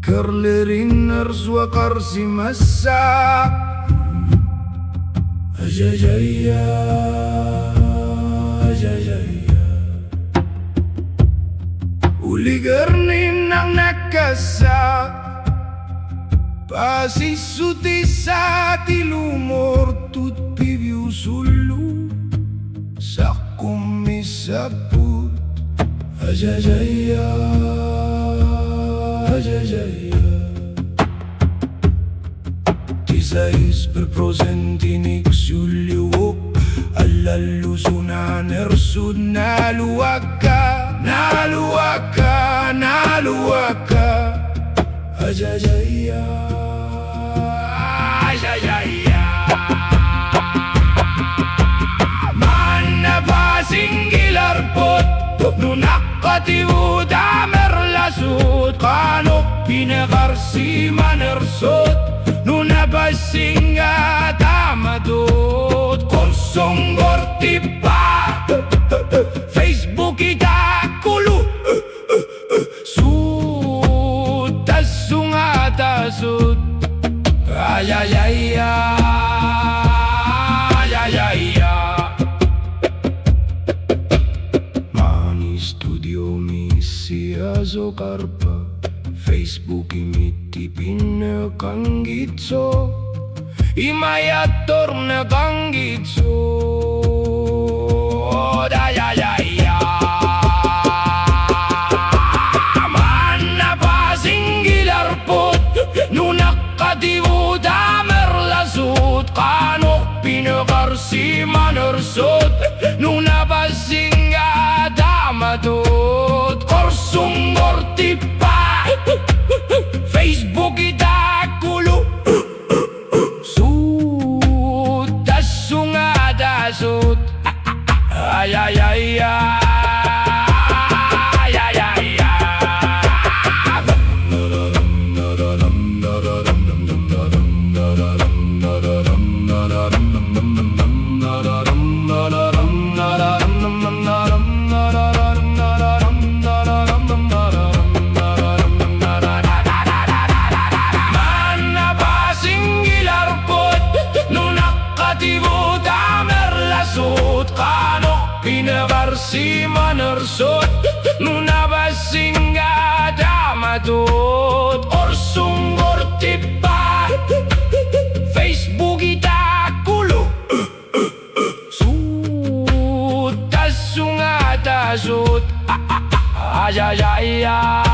كرلرينرز وقرص مساء أجاجايا أجاجايا uligarni nang nakasa pasisuti sa tilumor tutpiviu sulu sa kumisaput ajajaya ajajaya 16% iniksuluo alalusunan ersud naluaka naluaka naluaka ajajaya ajajaya mana pasinggilarpot nunakatiud amerlasud kanok pinakarsiman ersud nunabasinga tamadot konsong gortipa Facebook itakulu sud tasunga tasud ayayaya ayayaya mani studio misi azokarpa Facebook imiti pinakangitso imayator na kangitso dayayaya mana pasinggilarpot nunakatiud amerlasud kanok pinakarsiman ersud nunabasinga damadot korsung gortipa Facebook itakulu sud tasunga dasud ayayaya ayayaya pinakarsiman ersud nunabasinga damadot orsung gortipa Facebook itakulu sud tasunga tasud ajajaya